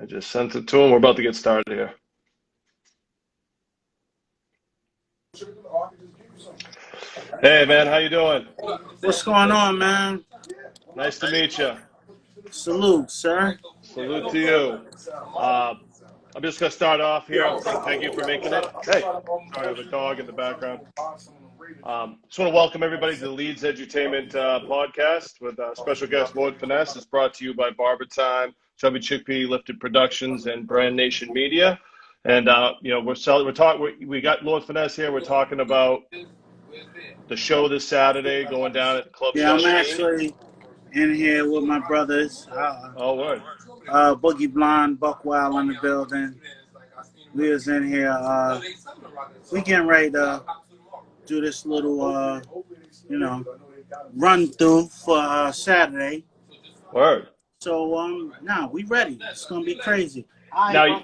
I just sent it to him. We're about to get started here. Hey, man, how you doing? What's going on, man? Nice to meet you. Salute, sir. Salute to you. I'm just going to start off here. I'm saying thank you for making it. Hey, sorry, the dog in the background. Just want to welcome everybody to the Leedz Edutainment podcast with special guest Lord Finesse. It's brought to you by Barber Time, Chubby Chickpea, Lifted Productions, and Brand Nation Media. And we got Lord Finesse here. We're talking about the show this Saturday going down at Club 17. I'm actually in here with my brothers. Word. Boogie Blonde, Buck Wild in the building. We was in here. We getting ready to do this little, run through for Saturday. Word. So we ready. It's gonna be crazy. Now,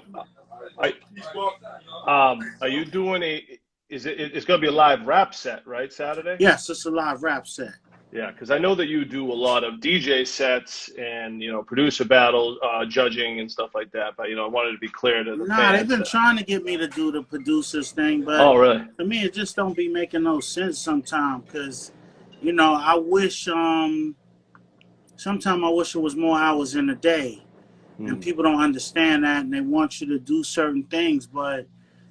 are you doing it's going to be a live rap set, right, Saturday? Yes, it's a live rap set. Yeah, because I know that you do a lot of DJ sets and, producer battle judging and stuff like that. But, I wanted to be clear to the fans. They've been trying to get me to do the producers thing. But really? To me, it just don't be making no sense sometimes. Because, I wish, sometimes I wish it was more hours in a day. And people don't understand that, and they want you to do certain things. But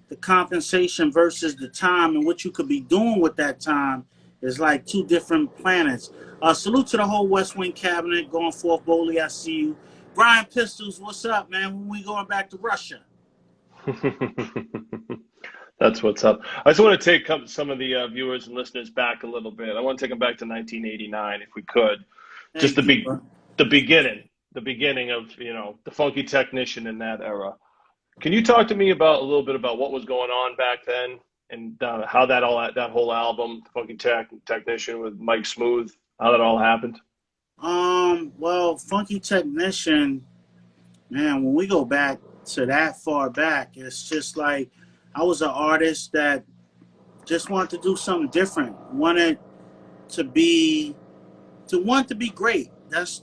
the compensation versus the time and what you could be doing with that time is like two different planets. Salute to the whole West Wing cabinet. Going forth boldly, I see you. Brian Pistols, what's up, man? When we going back to Russia? That's what's up. I just want to take some of the viewers and listeners back a little bit. I want to take them back to 1989, if we could. Just the beginning. The beginning of, the Funky Technician in that era. Can you talk to me a little bit about what was going on back then and how that whole album, Funky Technician with Mike Smooth, how that all happened? Well, Funky Technician, man, when we go back to that far back, it's just like I was an artist that just wanted to do something different, wanted to be great. That's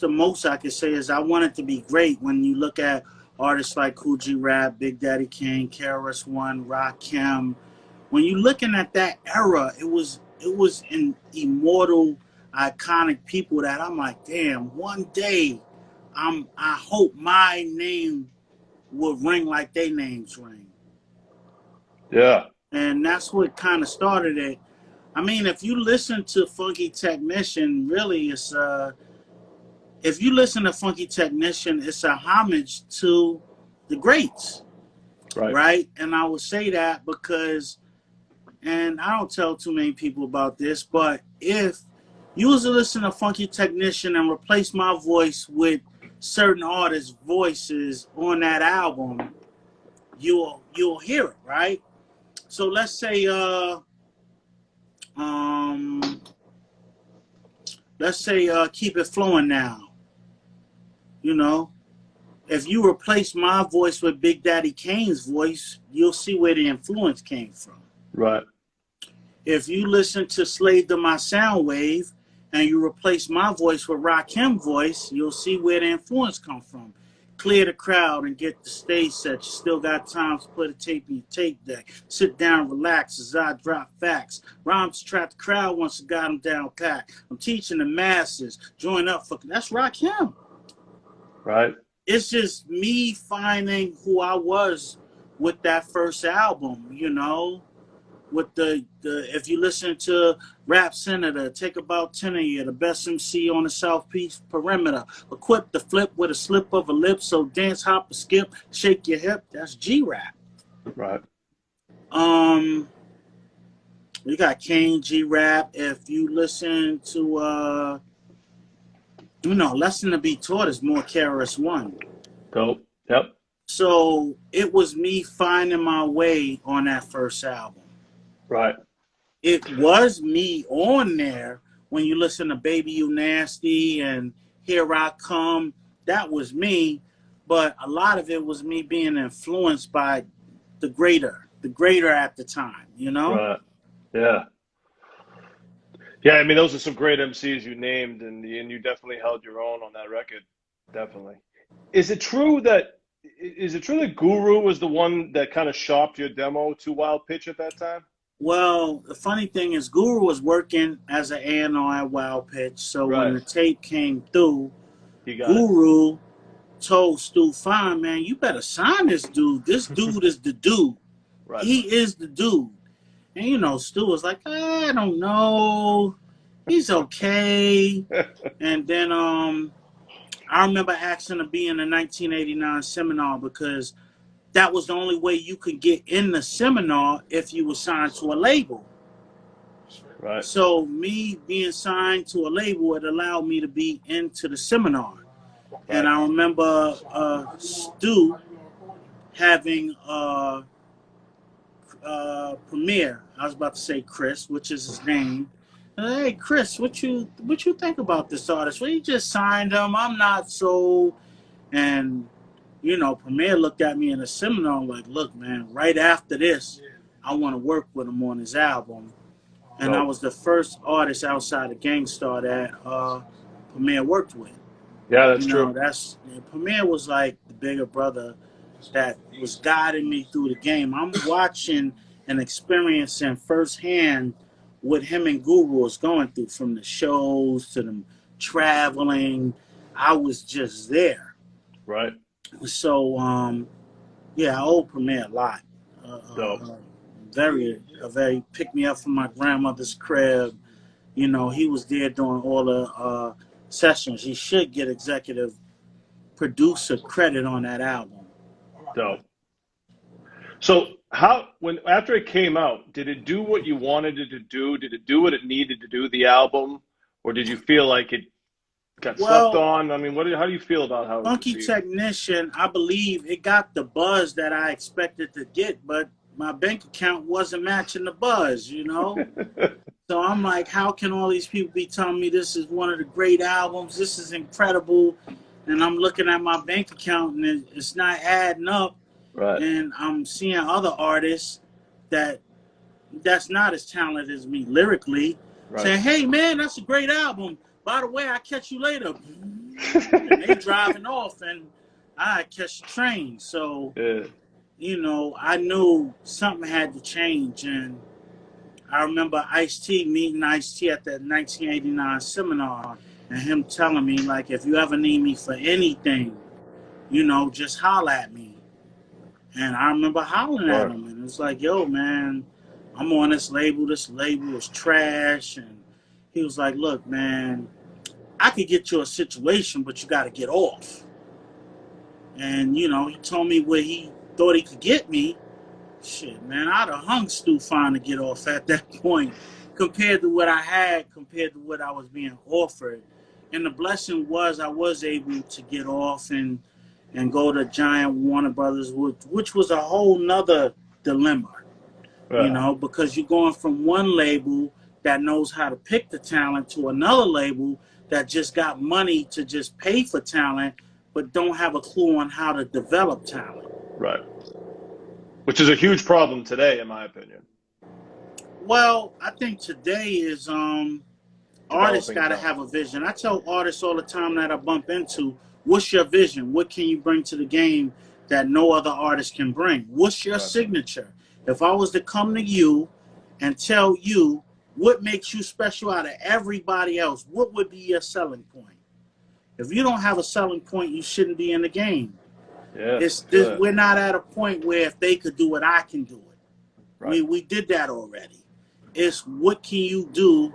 the most I can say is I wanted to be great. When you look at artists like Kool G Rap, Big Daddy Kane, KRS-One, Rakim, when you're looking at that era, it was an immortal, iconic people that I'm like, damn, one day I hope my name will ring like their names ring. Yeah. And that's what kind of started it. I mean, if you listen to Funky Technician, really it's if you listen to Funky Technician, it's a homage to the greats, right? And I would say that because, and I don't tell too many people about this, but if you was to listen to Funky Technician and replace my voice with certain artists' voices on that album, you'll hear it, right? So let's say, Keep It Flowing Now. If you replace my voice with Big Daddy Kane's voice, you'll see where the influence came from. Right. If you listen to Slave to My Sound Wave and you replace my voice with Rakim's voice, you'll see where the influence come from. Clear the crowd and get the stage set. You still got time to put a tape in your tape deck. Sit down, relax as I drop facts. Rhymes trap the crowd once I got them down pat. I'm teaching the masses. Join up for that's Rakim. Right. It's just me finding who I was with that first album, with the if you listen to Rap Senator, Take About 10 of You, the best MC on the Southeast Perimeter, equipped to flip with a slip of a lip, so dance, hop, or skip, shake your hip, that's G-Rap. Right. We got Kane, G-Rap. If you listen to Lesson to Be Taught is more KRS-One. Dope. Yep. So it was me finding my way on that first album. Right. It was me on there when you listen to Baby You Nasty and Here I Come. That was me. But a lot of it was me being influenced by the greater at the time, Right. Yeah. Yeah, I mean, those are some great MCs you named, and you definitely held your own on that record. Definitely. Is it true that Guru was the one that kind of shopped your demo to Wild Pitch at that time? Well, the funny thing is, Guru was working as an A&R at Wild Pitch, so when Right. the tape came through, He got it. Guru told Stu, "Fine, man, you better sign this dude. This dude is the dude. Right. He is the dude." And you know, Stu was like, "I don't know. He's okay." And then I remember asking to be in the 1989 seminar because that was the only way you could get in the seminar if you were signed to a label. Right. So me being signed to a label, it allowed me to be into the seminar. Right. And I remember Stu having Premier. I was about to say Chris, which is his name. Hey Chris, what you think about this artist? Well, you just signed him. I'm not so. And you know, Premier looked at me in a seminar like, "Look, man, right after this, I want to work with him on his album." And I was the first artist outside of Gangstar that Premier worked with. Yeah, that's true. Premier was like the bigger brother that was guiding me through the game. I'm watching and experiencing firsthand what him and Guru was going through, from the shows to them traveling. I was just there. Right. So, yeah, I owe Premier a lot. Very picked me up from my grandmother's crib. You know, he was there doing all the sessions. He should get executive producer credit on that album. Dope. So after it came out, did it do what you wanted it to do? Did it do what it needed to do, the album? Or did you feel like it got slept on? I mean, how do you feel about how Funky Technician, I believe it got the buzz that I expected to get, but my bank account wasn't matching the buzz, you know? So I'm like, how can all these people be telling me this is one of the great albums? This is incredible. And I'm looking at my bank account and it's not adding up. Right. And I'm seeing other artists that's not as talented as me lyrically saying, "Hey, man, that's a great album. By the way, I'll catch you later." And they driving off and I catch the train. So, you know, I knew something had to change. And I remember meeting Ice-T at that 1989 seminar and him telling me, like, if you ever need me for anything, you know, just holler at me. And I remember hollering at him. And it was like, "Yo, man, I'm on this label. This label is trash." And he was like, "Look, man, I could get you a situation, but you got to get off." And, you know, he told me where he thought he could get me. Shit, man, I'd have hung Stu Fine to get off at that point compared to what I was being offered. And the blessing was I was able to get off and go to Giant Warner Brothers, which was a whole nother dilemma, you know, because you're going from one label that knows how to pick the talent to another label that just got money to just pay for talent, but don't have a clue on how to develop talent. Right. Which is a huge problem today, in my opinion. Well, I think today is artists got to have a vision. I tell artists all the time that I bump into, what's your vision? What can you bring to the game that no other artist can bring? What's your signature? If I was to come to you and tell you what makes you special out of everybody else, what would be your selling point? If you don't have a selling point, you shouldn't be in the game. Yeah, we're not at a point where if they could do it, I can do it. Right. We did that already. It's what can you do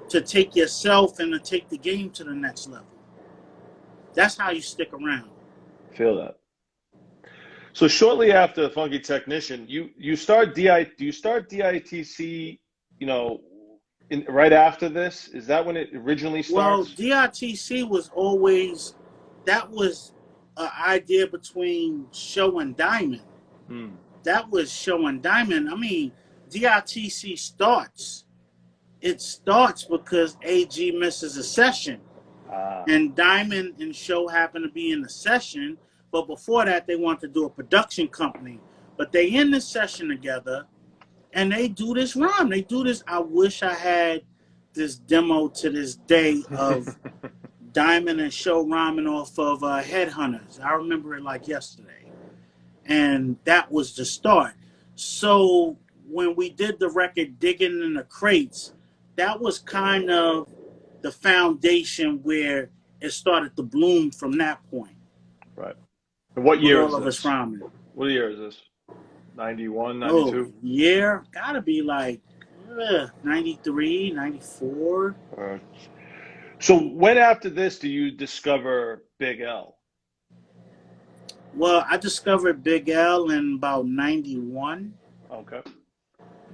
to take yourself and to take the game to the next level. That's how you stick around. Feel that. So shortly after Funky Technician, you start DITC, you know, right after this? Is that when it originally starts? Well, DITC was always, that was an idea between Show and Diamond. That was Show and Diamond. I mean, DITC starts. It starts because AG misses a session. And Diamond and Show happen to be in the session. But before that, they want to do a production company. But they in the session together, and they do this rhyme. They do this. I wish I had this demo to this day of Diamond and Show rhyming off of Headhunters. I remember it like yesterday. And that was the start. So when we did the record Digging in the Crates, that was kind of the foundation where it started to bloom from that point. Right. And what year is all of this? Us rhyming. What year is this? 91, 92? Oh, year? Gotta be like 93, 94. So when after this do you discover Big L? Well, I discovered Big L in about 91. Okay.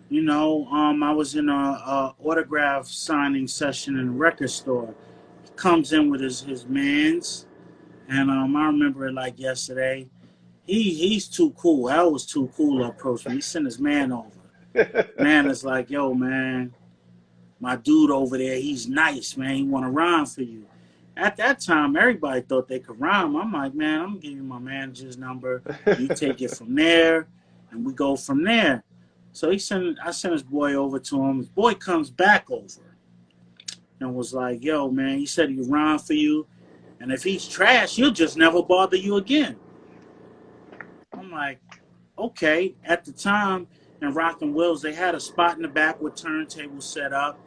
You know, I was in a autograph signing session in a record store. He comes in with his mans, and I remember it like yesterday. He's too cool. Al was too cool to approach me. He sent his man over. Man is like, yo, man, my dude over there, he's nice, man. He want to rhyme for you. At that time, everybody thought they could rhyme. I'm like, man, I'm going to give you my manager's number. You take it from there, and we go from there. So I sent his boy over to him. His boy comes back over and was like, yo, man, he said he rhyme for you. And if he's trash, he'll just never bother you again. I'm like, okay. At the time in Rockin' Wills, they had a spot in the back with turntables set up.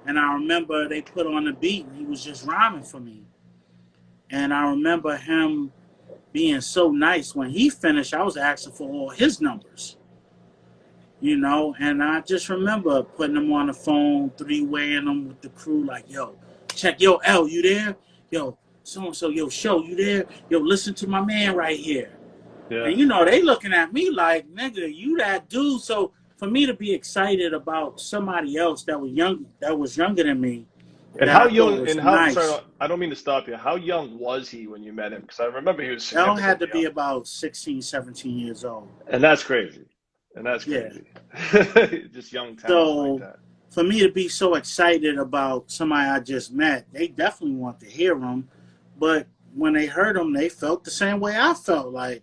And I remember they put on the beat and he was just rhyming for me. And I remember him being so nice. When he finished, I was asking for all his numbers. You know, and I just remember putting him on the phone, three-waying him with the crew, like, yo, check, yo, L, you there? Yo, so-and-so, yo, Show, you there? Yo, listen to my man right here. Yeah. And, you know, they looking at me like, nigga, you that dude. So for me to be excited about somebody else that was younger than me. And how young, and how, nice. Sorry, I don't mean to stop you. How young was he when you met him? Because I remember he was L had to be about 16, 17 years old. And that's crazy. And that's crazy. Yeah. Just young talent so, like that. For me to be so excited about somebody I just met, they definitely want to hear him. But when they heard him, they felt the same way I felt. Like,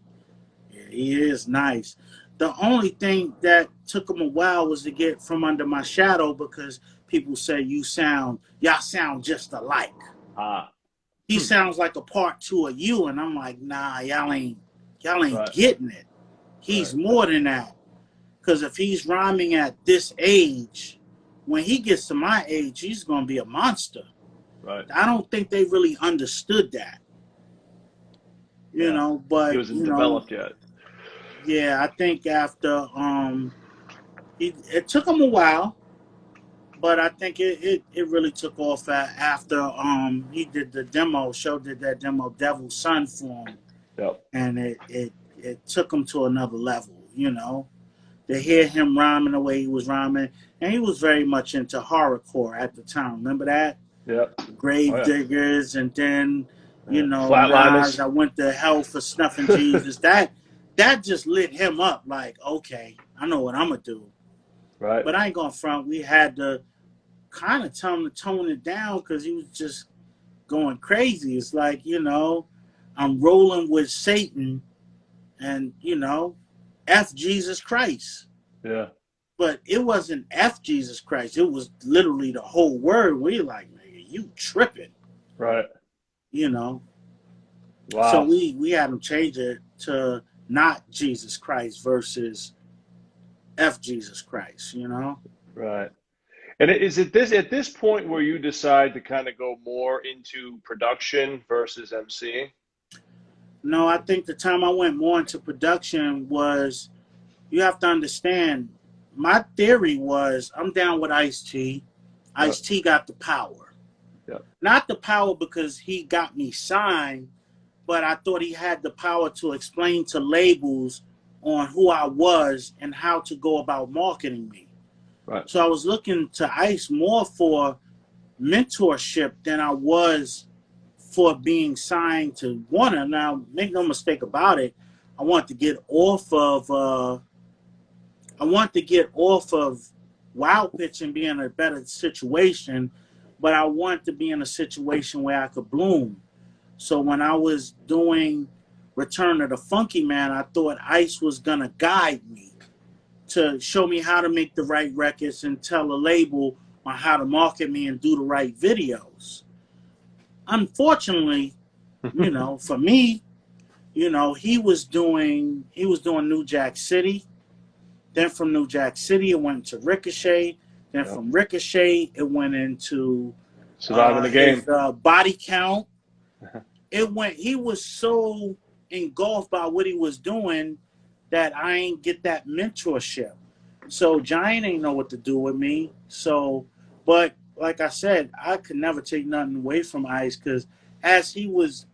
yeah, he is nice. The only thing that took him a while was to get from under my shadow because people say y'all sound just alike. He sounds like a part two of you, and I'm like, nah, y'all ain't right. Getting it. He's right. More than that. Because if he's rhyming at this age, when he gets to my age, he's going to be a monster. Right. I don't think they really understood that. You know, but he wasn't developed yet. Yeah, I think after it took him a while, but I think it really took off after he did the demo. Show did that demo, Devil's Son, for him. Yep. And it took him to another level. You know. To hear him rhyming the way he was rhyming. And he was very much into horrorcore at the time. Remember that? Yeah. Grave Diggers, and then, you know, Flatliners. I went to hell for snuffing Jesus. That just lit him up like, okay, I know what I'm going to do. Right. But I ain't going to front. We had to kind of tell him to tone it down because he was just going crazy. It's like, you know, I'm rolling with Satan and, you know, F Jesus Christ. Yeah. But it wasn't F Jesus Christ. It was literally the whole word. We like, nigga, you tripping. Right. You know. Wow. So we had him change it to not Jesus Christ versus F Jesus Christ, you know? Right. And is it at this point where you decide to kind of go more into production versus MCing? No, I think the time I went more into production was, you have to understand, my theory was I'm down with Ice-T. Ice-T got the power. Yep. Not the power because he got me signed, but I thought he had the power to explain to labels on who I was and how to go about marketing me. Right. So I was looking to Ice more for mentorship than I was for being signed to Warner. Now, make no mistake about it, I want to get off of Wild Pitch and be in a better situation, but I want to be in a situation where I could bloom. So when I was doing Return of the Funky Man, I thought Ice was gonna guide me to show me how to make the right records and tell a label on how to market me and do the right videos. unfortunately, you know, for me, you know, he was doing New Jack City. Then from New Jack City, it went to Ricochet. Then from Ricochet, it went into Surviving the his game. Body Count. He was so engulfed by what he was doing that I ain't get that mentorship. So Giant ain't know what to do with me. So, but like I said, I could never take nothing away from Ice, because as he was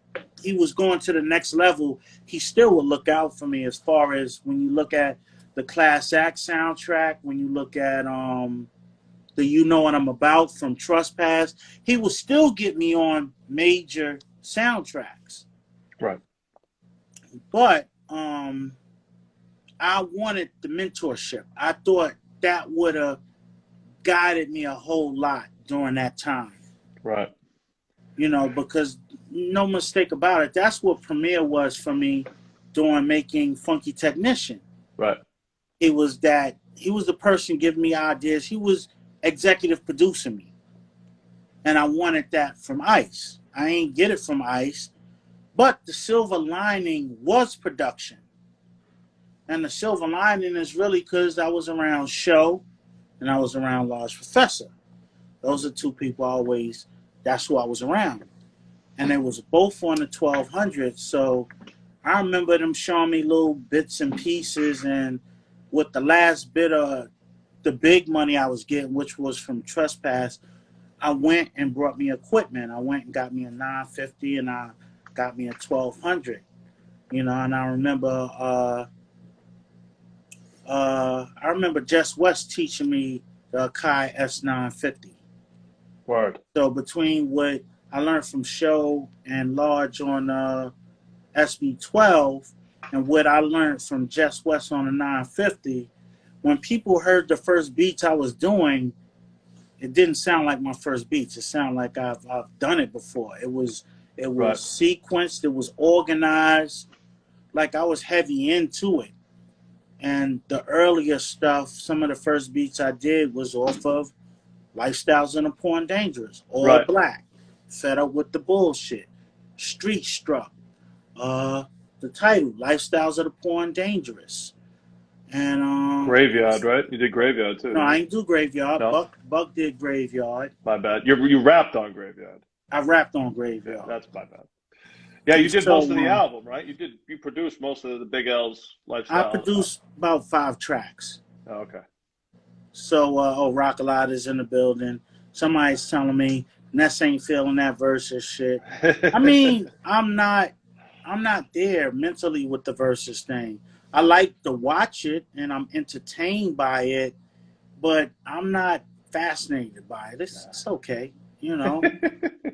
going to the next level, he still would look out for me. As far as when you look at the Class Act soundtrack, when you look at the You Know What I'm About from Trespass, he would still get me on major soundtracks. Right. But I wanted the mentorship. I thought that would have guided me a whole lot during that time. Right. You know, because no mistake about it, that's what Premier was for me during making Funky Technician. Right. It was that he was the person giving me ideas. He was executive producing me. And I wanted that from Ice. I ain't get it from Ice. But the silver lining was production. And the silver lining is really because I was around Show and I was around Large Professor. Those are two people that's who I was around. And they was both on the 1200. So I remember them showing me little bits and pieces. And with the last bit of the big money I was getting, which was from Trespass, I went and brought me equipment. I went and got me a 950 and I got me a 1200. You know, and I remember Jess West teaching me the Akai S950. Word. So between what I learned from Show and Large on SB12 and what I learned from Jess West on the 950, when people heard the first beats I was doing, it didn't sound like my first beats. It sounded like I've done it before. It was Right. sequenced. It was organized. Like I was heavy into it. And the earlier stuff, some of the first beats I did was off of Lifestyles of the Poor and Dangerous, All Right. Black, Fed Up with the Bullshit, Street Struck, the title, Lifestyles of the Poor and Dangerous. And Graveyard, right? You did Graveyard too. No, I ain't do Graveyard. No? Buck did Graveyard. My bad. You rapped on Graveyard. I rapped on Graveyard. Yeah, that's my bad. Yeah, you did So, most of the album, right? You produced most of the Big L's Lifestyle. I produced about 5 tracks. Oh, okay. So, Rock a Lot is in the building. Somebody's telling me Ness ain't feeling that versus shit. I mean, I'm not there mentally with the versus thing. I like to watch it and I'm entertained by it, but I'm not fascinated by it. It's okay, you know.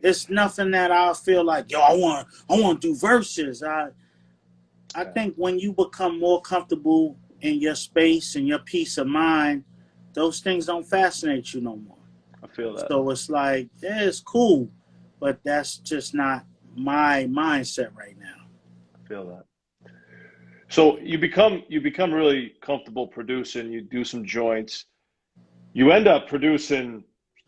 It's nothing that I feel like, yo, I want to do verses. I think when you become more comfortable in your space and your peace of mind, those things don't fascinate you no more. I feel that. So it's like, yeah, it's cool, but that's just not my mindset right now. I feel that. So you become really comfortable producing. You do some joints. You end up producing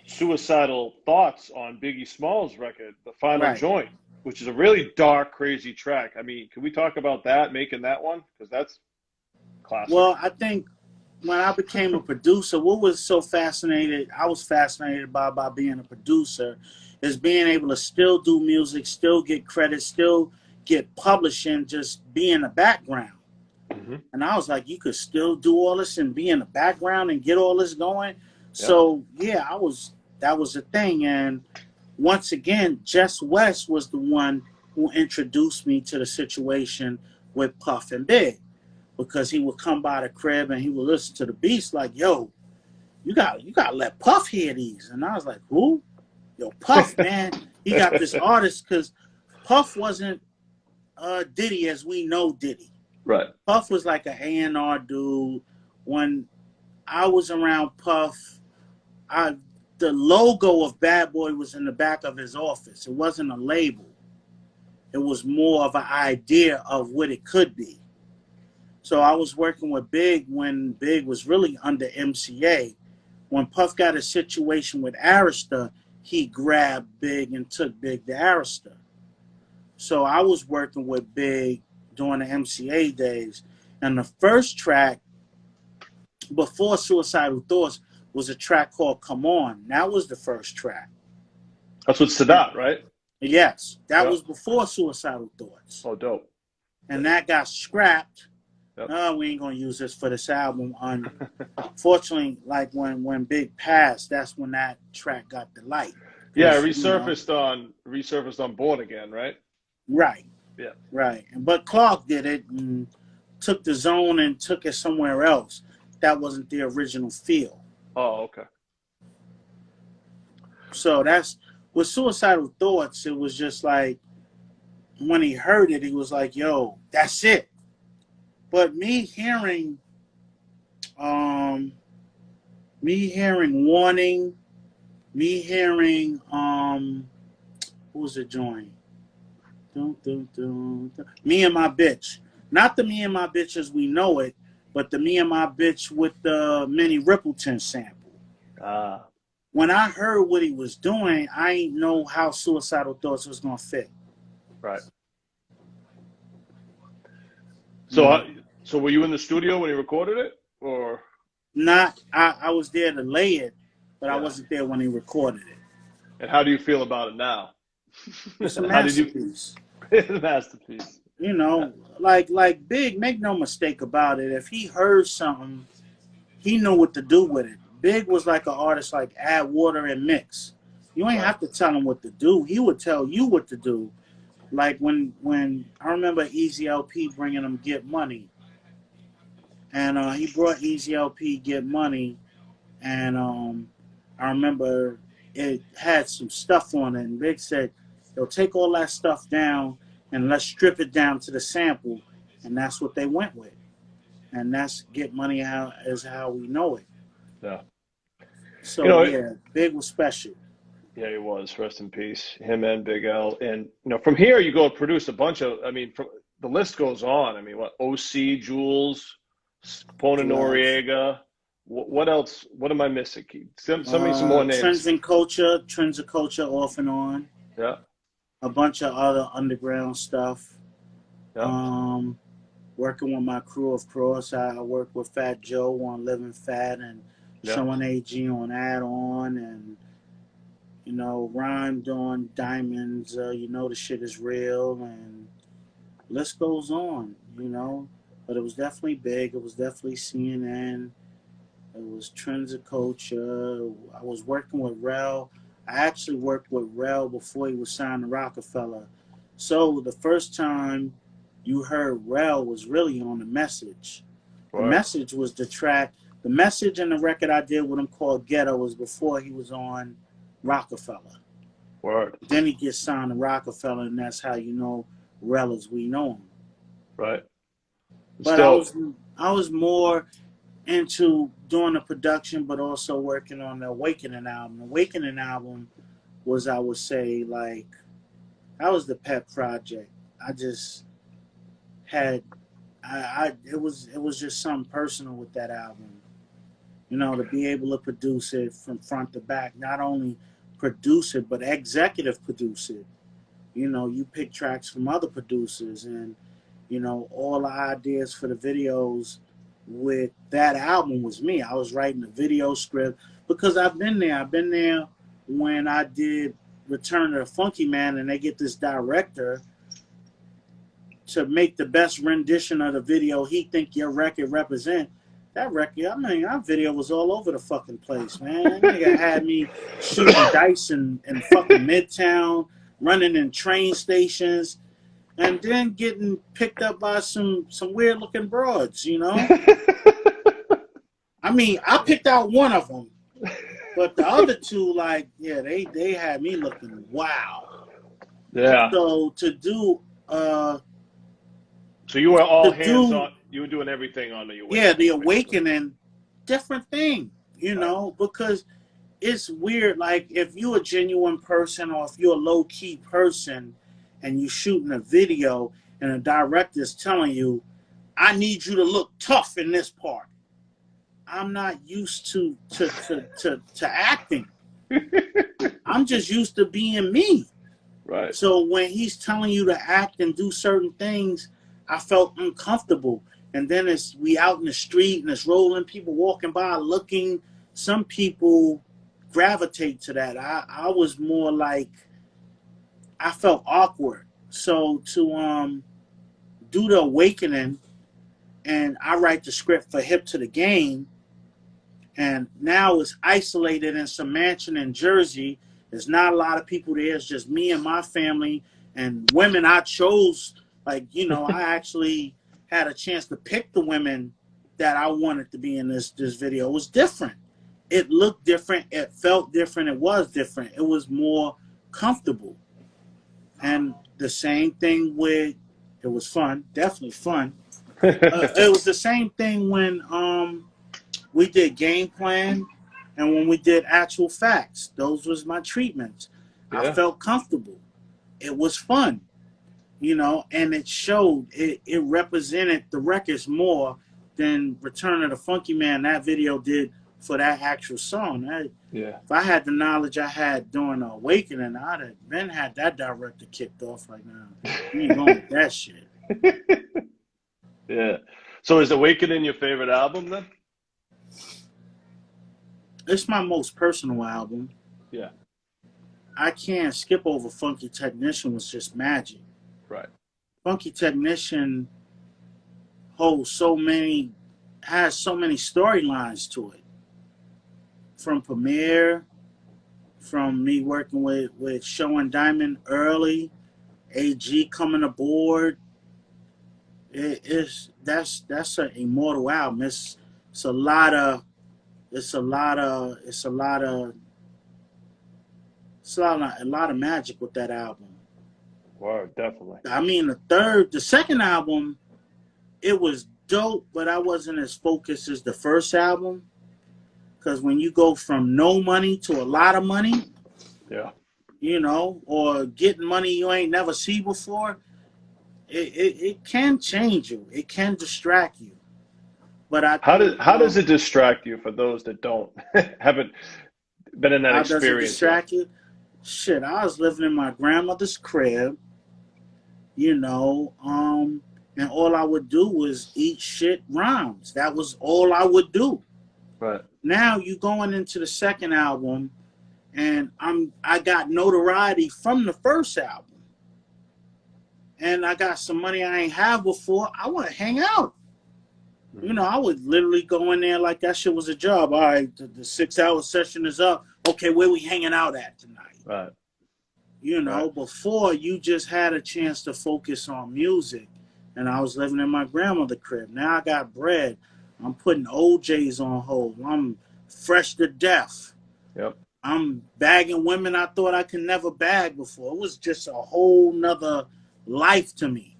Suicidal Thoughts on Biggie Smalls' record, The Final Joint, which is a really dark, crazy track. I mean, can we talk about that, making that one? Because that's classic. Well, I think when I became a producer, what was so I was fascinated by being a producer, is being able to still do music, still get credit, still get publishing, just be in the background. Mm-hmm. And I was like, you could still do all this and be in the background and get all this going. Yep. So yeah, that was the thing. And once again, Jess West was the one who introduced me to the situation with Puff and Big, because he would come by the crib and he would listen to the beats like, yo, you got to let Puff hear these. And I was like, who? Yo, Puff, man. He got this artist, because Puff wasn't Diddy as we know Diddy. Right. Puff was like an A&R dude. When I was around Puff, the logo of Bad Boy was in the back of his office. It wasn't a label. It was more of an idea of what it could be. So I was working with Big when Big was really under MCA. When Puff got a situation with Arista, he grabbed Big and took Big to Arista. So I was working with Big during the MCA days. And the first track before Suicidal Thoughts was a track called Come On. That was the first track. That's with Sadat, right? Yes, that Yep. was before Suicidal Thoughts. Oh, dope. And that got scrapped. Yep. We ain't gonna use this for this album. Unfortunately, like when Big passed, that's when that track got the light. Yeah, resurfaced on Born Again, right? Right. Yeah. Right. But Clark did it and took the zone and took it somewhere else. That wasn't the original feel. Oh, okay. So that's with Suicidal Thoughts. It was just like when he heard it, he was like, "Yo, that's it." But me hearing Warning, me hearing who was it joint? Me and My Bitch. Not the Me and My Bitch as we know it, but the Me and My Bitch with the Minnie Rippleton sample. When I heard what he was doing, I ain't know how Suicidal Thoughts was gonna fit. Right. So, so were you in the studio when he recorded it, or? Not. I was there to lay it, but I wasn't there when he recorded it. And how do you feel about it now? It's a masterpiece. It's a masterpiece. You know, like Big, make no mistake about it. If he heard something, he knew what to do with it. Big was like an artist, like add water and mix. You ain't have to tell him what to do. He would tell you what to do. Like when I remember Easy LP bringing him Get Money. And he brought Easy LP Get Money. And I remember it had some stuff on it. And Big said, "Yo, take all that stuff down and let's strip it down to the sample." And that's what they went with. And that's Get Money is how we know it. Yeah. So, Big was special. Yeah, he was. Rest in peace. Him and Big L. And, from here you go produce a bunch of, the list goes on. What, OC, Jules, Pona Noriega. What else? What am I missing? Send me some more names. Trends and Culture off and on. Yeah. A bunch of other underground stuff. Yeah. Working with my crew, of course. I work with Fat Joe on Living Fat and Showing AG on Add On and, Rhymed on Diamonds. The shit is real and list goes on, But it was definitely Big. It was definitely CNN. It was Trends of Culture. I was working with Rel. I actually worked with Rel before he was signed to Rockefeller. So the first time you heard Rel was really on The Message. Right. The Message was the track. The Message and the record I did with him called Ghetto was before he was on Rockefeller. Word. Then he gets signed to Rockefeller, and that's how you know Rel as we know him. Right. But I was more into doing the production, but also working on the Awakening album. The Awakening album was, I would say, that was the pet project. I just had, it was just something personal with that album. To be able to produce it from front to back, not only produce it, but executive produce it. You pick tracks from other producers and, all the ideas for the videos with that album was me. I was writing the video script because I've been there. I've been there when I did Return of the Funky Man and they get this director to make the best rendition of the video he think your record represent. That record, our video was all over the fucking place, man. That nigga had me shooting dice in fucking Midtown, running in train stations, and then getting picked up by some weird looking broads, I picked out one of them, but the other two, they had me looking wow. Yeah. So to do, so you were all hands on. You were doing everything on the Awakening. Yeah, the Awakening, different thing, because it's weird. Like if you're a genuine person or if you're a low key person, and you shooting a video, and a director's telling you, "I need you to look tough in this part." I'm not used to acting. I'm just used to being me. Right. So when he's telling you to act and do certain things, I felt uncomfortable. And then it's we out in the street and it's rolling, people walking by looking. Some people gravitate to that. I was more like I felt awkward. So to do the awakening, and I write the script for Hip to the Game, and now it's isolated in some mansion in Jersey. There's not a lot of people there. It's just me and my family and women I chose. Like, you know, I actually had a chance to pick the women that I wanted to be in this video. It was different. It looked different. It felt different. It was different. It was more comfortable. And the same thing with, it was fun, definitely fun. It was the same thing when we did game plan and when we did actual facts. Those was my treatments. Yeah. I felt comfortable. It was fun, you know, and it showed, it represented the records more than Return of the Funky Man, that video did for that actual song. If I had the knowledge I had during the Awakening, I'd have been had that director kicked off like, nah, you ain't going with that shit. Yeah. So is Awakening your favorite album then? It's my most personal album. Yeah. I can't skip over Funky Technician was just magic. Right. Funky Technician has so many storylines to it. From Premier, from me working with Show and Diamond early, AG coming aboard. That's an immortal album. It's a lot of magic with that album. Wow, definitely. I mean, the second album, it was dope, but I wasn't as focused as the first album. Because when you go from no money to a lot of money, yeah, you know, or getting money you ain't never seen before, it can change you. It can distract you. But how does it distract you for those that don't haven't been in that experience? How does it distract you? Shit, I was living in my grandmother's crib, you know, and all I would do was eat shit rhymes. That was all I would do. Right. Now you going into the second album, and I got notoriety from the first album, and I got some money I ain't have before. I want to hang out. Mm-hmm. You know, I would literally go in there like that shit was a job. All right, the 6-hour session is up. Okay, where we hanging out at tonight? Right. You know, right. Before you just had a chance to focus on music, and I was living in my grandmother's crib. Now I got bread. I'm putting OJs on hold. I'm fresh to death. Yep. I'm bagging women I thought I could never bag before. It was just a whole nother life to me.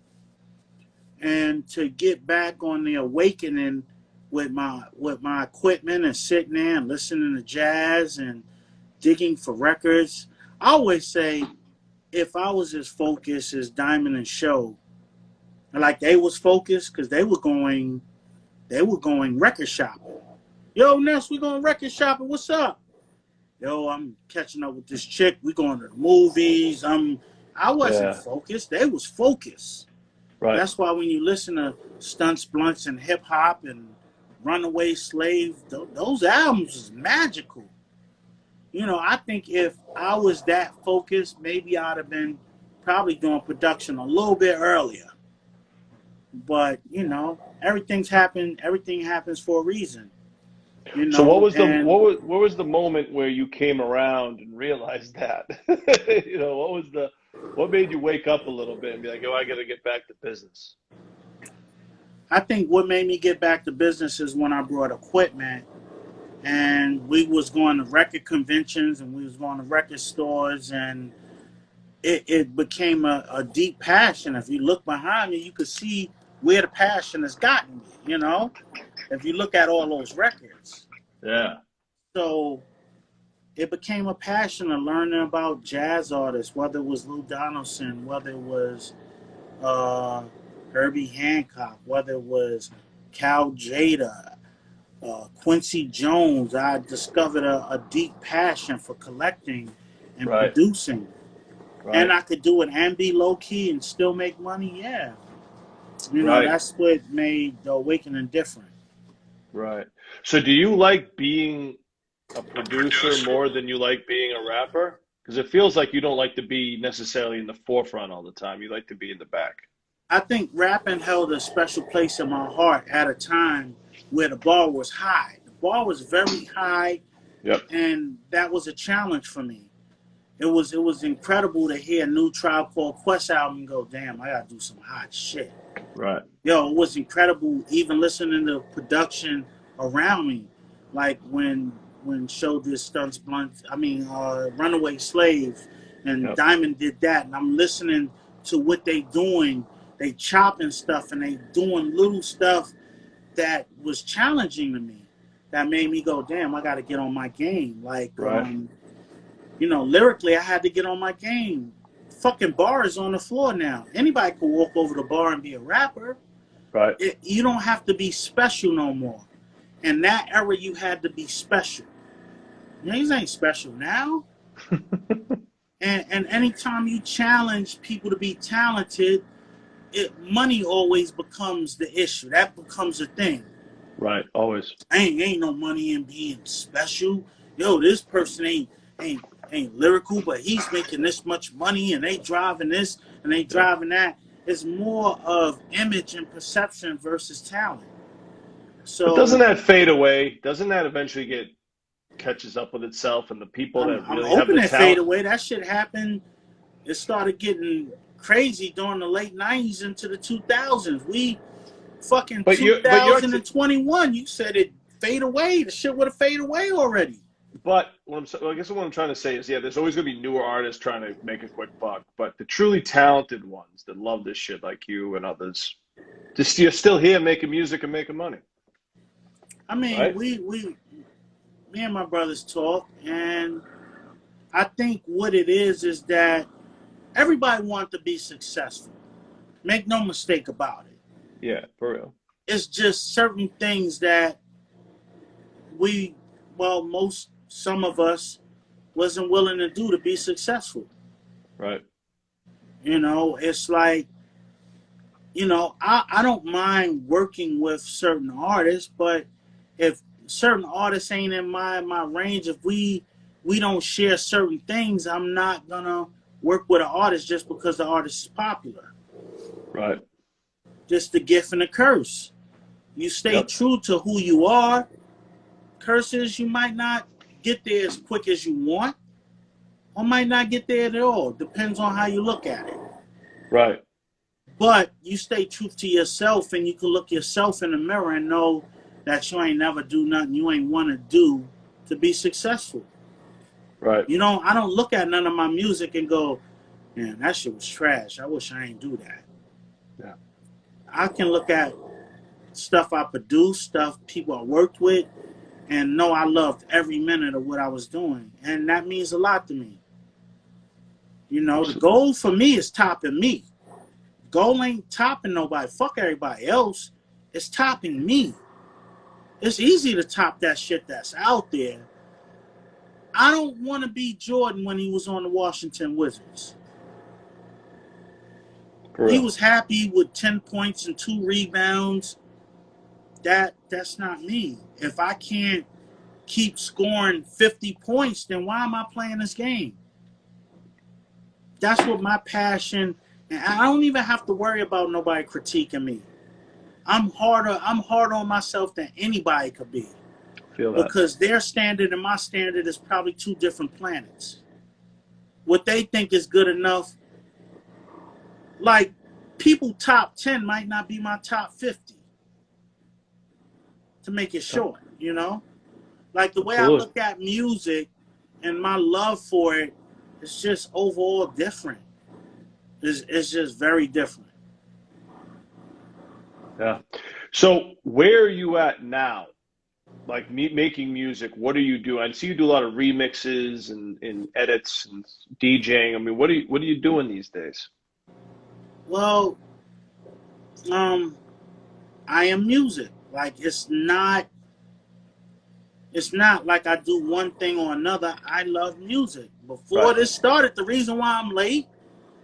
And to get back on the Awakening with my equipment and sitting there and listening to jazz and digging for records, I always say if I was as focused as Diamond and Show, like they was focused because they were going record shopping. Yo, Ness, we going record shopping. What's up? Yo, I'm catching up with this chick. We going to the movies. I wasn't focused. They was focused. Right. That's why when you listen to Stunts, Blunts, and Hip Hop and Runaway Slave, those albums is magical. You know, I think if I was that focused, maybe I'd have been probably doing production a little bit earlier. But, you know, everything happens for a reation. You know, so what was the moment where you came around and realized that? You know, what made you wake up a little bit and be like, oh, I got to get back to business? I think what made me get back to business is when I brought equipment and we was going to record conventions and we was going to record stores, and it became a deep passion. If you look behind me, you could see where the passion has gotten me, you know? If you look at all those records. Yeah. So it became a passion of learning about jazz artists, whether it was Lou Donaldson, whether it was Herbie Hancock, whether it was Cal Jada, Quincy Jones. I discovered a deep passion for collecting and Right. producing. And Right. I could do it and be low key and still make money. Yeah. You know, Right. that's what made The Awakening different. Right. So do you like being a producer more than you like being a rapper? Because it feels like you don't like to be necessarily in the forefront all the time. You like to be in the back. I think rapping held a special place in my heart at a time where the bar was high. The bar was very high, Yep. and that was a challenge for me. It was incredible to hear a new Tribe Called Quest album and go, damn, I gotta do some hot shit. Right. Yo, it was incredible even listening to production around me, like when Show did Stunts Blunt, Runaway Slave, and Yep. Diamond did that, and I'm listening to what they doing. They chopping stuff and they doing little stuff that was challenging to me. That made me go, damn, I got to get on my game. Like, Right. lyrically, I had to get on my game. Fucking bar is on the floor now. Anybody could walk over the bar and be a rapper. Right. You don't have to be special no more. In that era, you had to be special. These ain't special now. And anytime you challenge people to be talented, money always becomes the issue. That becomes a thing. Right. Always. Ain't no money in being special. Yo, this person ain't lyrical, but he's making this much money, and they driving this and they driving that. It's more of image and perception versus talent. But So doesn't that fade away? Doesn't that eventually get catches up with itself and the people that I'm really have hoping the it fade talent? away. That shit happened. It started getting crazy during the late '90s into the 2000s. We fucking But you're 2021. You said it fade away. The shit would have faded away already. but I guess what I'm trying to say is, yeah, there's always going to be newer artists trying to make a quick buck, but the truly talented ones that love this shit, like you and others, you're still here making music and making money, I mean, right? me and my brothers talk, and I think what it is that everybody wants to be successful. Make no mistake about it. Yeah, for real. It's just certain things that some of us wasn't willing to do to be successful. Right. It's like, I don't mind working with certain artists, but if certain artists ain't in my range, if we don't share certain things, I'm not gonna work with an artist just because the artist is popular. Right. Just the gift and the curse. You stay Yep. true to who you are. Curses, you might not get there as quick as you want, or might not get there at all. Depends on how you look at it. Right. But you stay true to yourself, and you can look yourself in the mirror and know that you ain't never do nothing you ain't want to do to be successful. Right. I don't look at none of my music and go, man, that shit was trash. I wish I ain't do that. Yeah. I can look at stuff I produced, stuff people I worked with, and know I loved every minute of what I was doing. And that means a lot to me. The goal for me is topping me. Goal ain't topping nobody. Fuck everybody else. It's topping me. It's easy to top that shit that's out there. I don't want to be Jordan when he was on the Washington Wizards. He was happy with 10 points and 2 rebounds. That's not me. If I can't keep scoring 50 points, then why am I playing this game? That's what my passion, and I don't even have to worry about nobody critiquing me. I'm hard on myself than anybody could be. Feel that. Because their standard and my standard is probably 2 different planets. What they think is good enough, like people top 10 might not be my top 50. To make it short, Like the way I look at music and my love for it, it's just overall different. It's just very different. Yeah. So where are you at now? Like making music, what are you doing? I see you do a lot of remixes and edits and DJing. I mean, what are you doing these days? Well, I am music. Like it's not it's not like I do one thing or another. I love music. Before this started, the reason why I'm late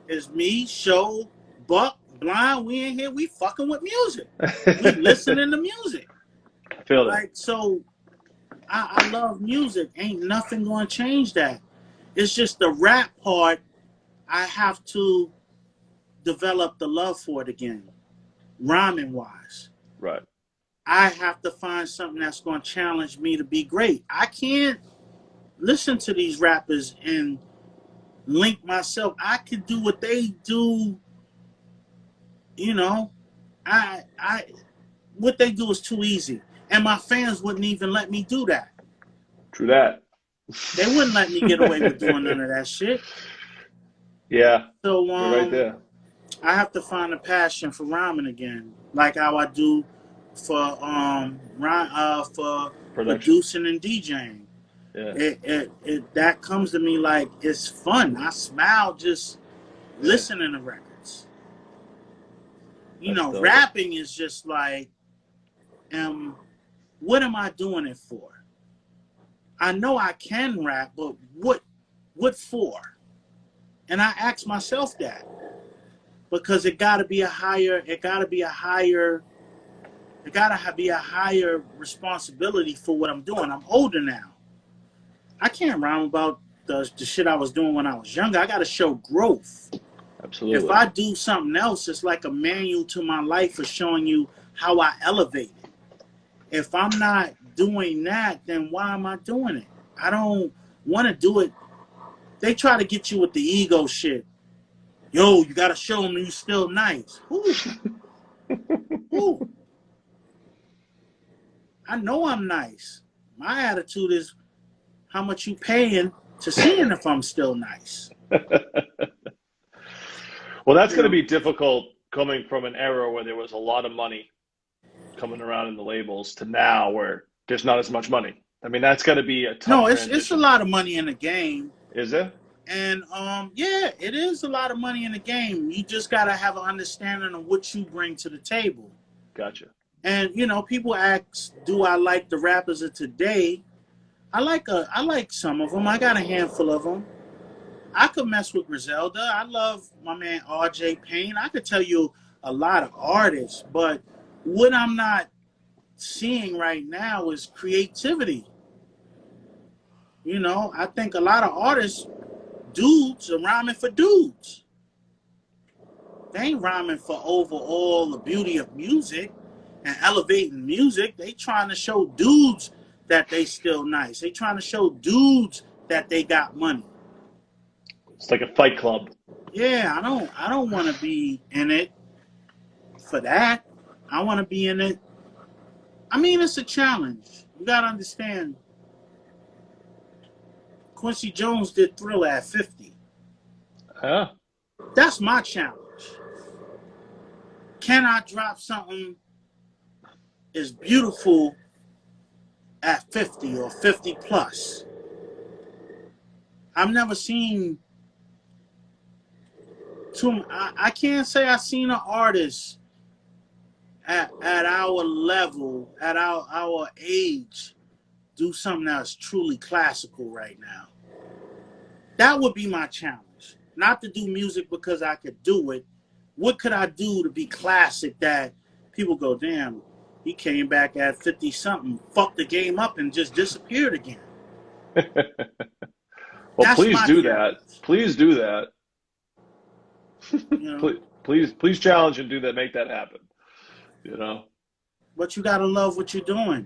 is me, Show, Buck, Blind. We in here. We fucking with music. We listening to music. I feel that. Like, so I love music. Ain't nothing going to change that. It's just the rap part. I have to develop the love for it again, rhyming wise. Right. I have to find something that's going to challenge me to be great. I can't listen to these rappers and link myself. I could do what they do. You know, what they do is too easy, and my fans wouldn't even let me do that. True that. They wouldn't let me get away with doing none of that shit. Yeah. So You're right there. I have to find a passion for rhyming again, like how I do for producing and DJing. Yeah. That comes to me like it's fun. I smile just listening to records. You know, rapping is just like, what am I doing it for? I know I can rap, but what for? And I ask myself that because it gotta be a higher responsibility for what I'm doing. I'm older now. I can't rhyme about the shit I was doing when I was younger. I gotta show growth. Absolutely. If I do something else, it's like a manual to my life for showing you how I elevate it. If I'm not doing that, then why am I doing it? I don't want to do it. They try to get you with the ego shit. Yo, you got to show them you're still nice. Who? Who? I know I'm nice. My attitude is how much you paying to seeing if I'm still nice. Well, that's going to be difficult coming from an era where there was a lot of money coming around in the labels to now where there's not as much money. I mean, that's going to be a tough transition. It's a lot of money in the game. Is it? And yeah, it is a lot of money in the game. You just got to have an understanding of what you bring to the table. Gotcha. And you know, people ask, do I like the rappers of today? I like some of them. I got a handful of them. I could mess with Griselda. I love my man RJ Payne. I could tell you a lot of artists, but what I'm not seeing right now is creativity. You know, I think a lot of artists, dudes, are rhyming for dudes. They ain't rhyming for overall the beauty of music and elevating music. They trying to show dudes that they still nice. They trying to show dudes that they got money. It's like a fight club. Yeah, I don't want to be in it for that. I want to be in it. I mean, it's a challenge. You got to understand. Quincy Jones did Thriller at 50. Huh? That's my challenge. Can I drop something as beautiful at 50 or 50 plus? I've never seen I can't say I've seen an artist at our level, at our age, do something that's truly classical right now. That would be my challenge. Not to do music because I could do it. What could I do to be classic that people go, damn, he came back at 50-something, fucked the game up, and just disappeared again. Well, please do that. Please do that. You know? Please challenge and do that. Make that happen. You know. But you gotta love what you're doing.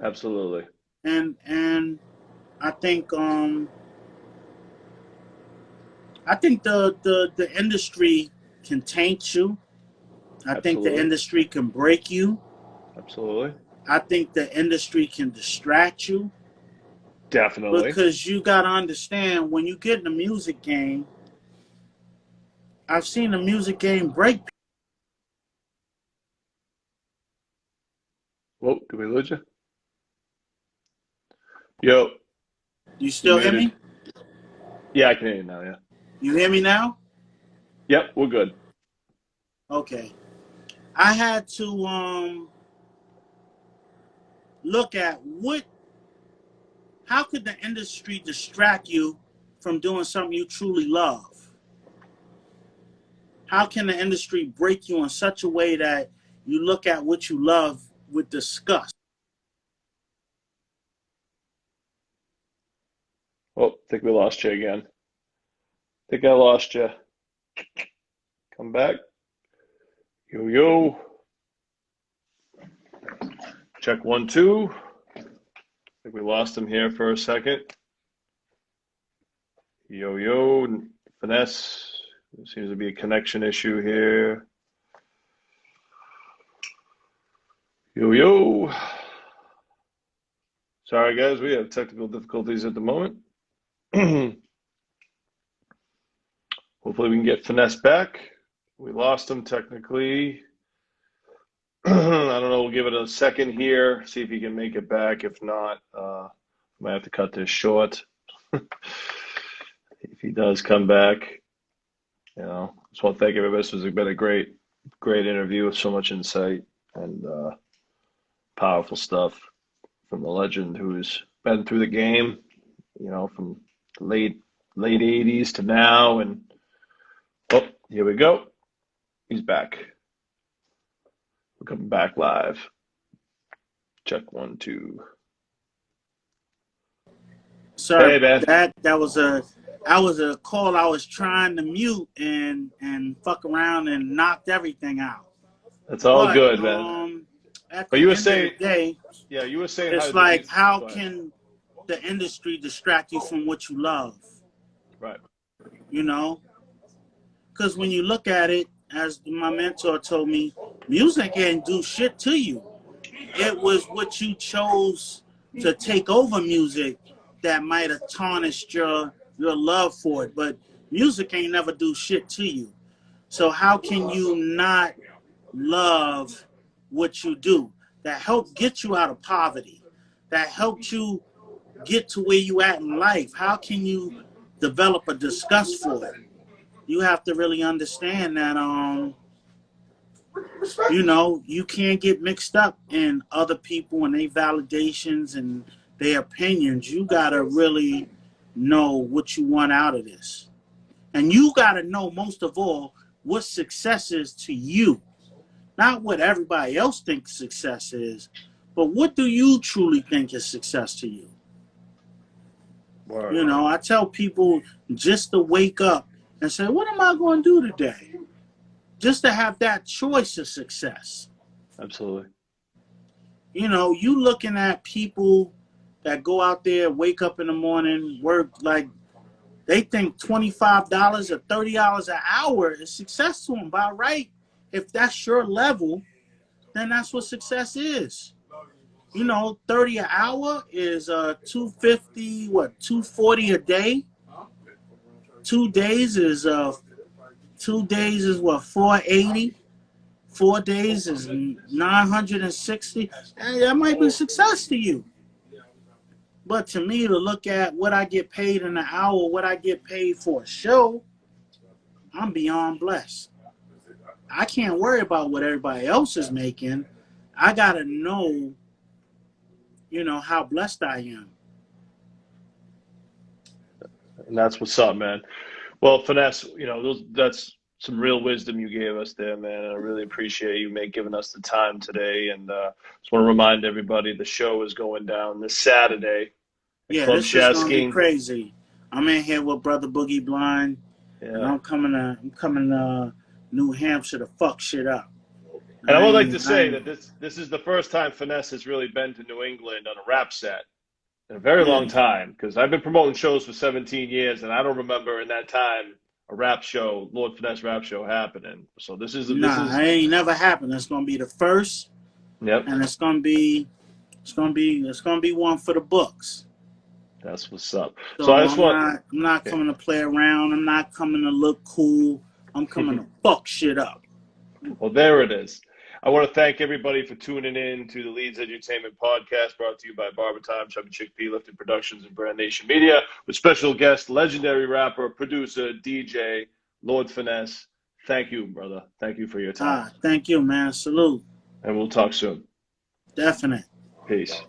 Absolutely. And I think the industry can taint you. I think the industry can break you. Absolutely. I think the industry can distract you. Definitely. Because you got to understand, when you get in the music game, I've seen the music game break people. Whoa, did we lose you? Yo. You still hear me? Yeah, I can hear you now, yeah. You hear me now? Yep, we're good. Okay. I had to look at what how could the industry distract you from doing something you truly love? How can the industry break you in such a way that you look at what you love with disgust? Oh, I think we lost you again. I think I lost you. Come back. Yo, yo. Check 1, 2. I think we lost him here for a second. Yo, yo. Finesse. There seems to be a connection issue here. Yo, yo. Sorry, guys. We have technical difficulties at the moment. Hopefully we can get Finesse back. We lost him technically. I don't know. We'll give it a second here. See if he can make it back. If not, might have to cut this short. If he does come back, just want to thank everybody. This has been a great interview with so much insight and powerful stuff from the legend who's been through the game, from the late 80s to now. And oh, here we go. He's back. We're coming back live. Check 1, 2. Sorry, hey, man. that was a call I was trying to mute and fuck around and knocked everything out. That's all good, man. At But the you were end saying, of the day, yeah, you were saying it's like, how can the industry distract you from what you love? Right. Because when you look at it, as my mentor told me, music ain't do shit to you. It was what you chose to take over music that might have tarnished your love for it. But music ain't never do shit to you. So how can you not love what you do? That helped get you out of poverty. That helped you get to where you at in life. How can you develop a disgust for it? You have to really understand that you can't get mixed up in other people and their validations and their opinions. You gotta really know what you want out of this. And you gotta know, most of all, what success is to you. Not what everybody else thinks success is, but what do you truly think is success to you? Word. I tell people just to wake up and say, what am I going to do today? Just to have that choice of success. Absolutely. You looking at people that go out there, wake up in the morning, work, like they think $25 or $30 an hour is success to them. By right, if that's your level, then that's what success is. 30 an hour is $250, $240 a day. 2 days is what, $480. 4 days is $960. And that might be success to you. But to me, to look at what I get paid in an hour, what I get paid for a show, I'm beyond blessed. I can't worry about what everybody else is making. I gotta know, how blessed I am. And that's what's up, man. Well, Finesse, that's some real wisdom you gave us there, man. I really appreciate you giving us the time today. And just want to remind everybody the show is going down this Saturday. Yeah, Club this is gonna be Shasking. crazy. I'm in here with Brother Boogie Blind, and I'm coming to New Hampshire to fuck shit up. And I would like to say that this is the first time Finesse has really been to New England on a rap set in a very long time, because I've been promoting shows for 17 years, and I don't remember in that time a rap show, Lord Finesse rap show, happening. So this is it ain't never happened. It's gonna be the first. Yep. And it's gonna be one for the books. That's what's up. So I'm not coming to play around. I'm not coming to look cool. I'm coming to fuck shit up. Well, there it is. I want to thank everybody for tuning in to the Leedz Edutainment Podcast, brought to you by Barber Time, Chubby Chick P, Lifted Productions, and Brand Nation Media, with special guest, legendary rapper, producer, DJ, Lord Finesse. Thank you, brother. Thank you for your time. Thank you, man. Salute. And we'll talk soon. Definite. Peace.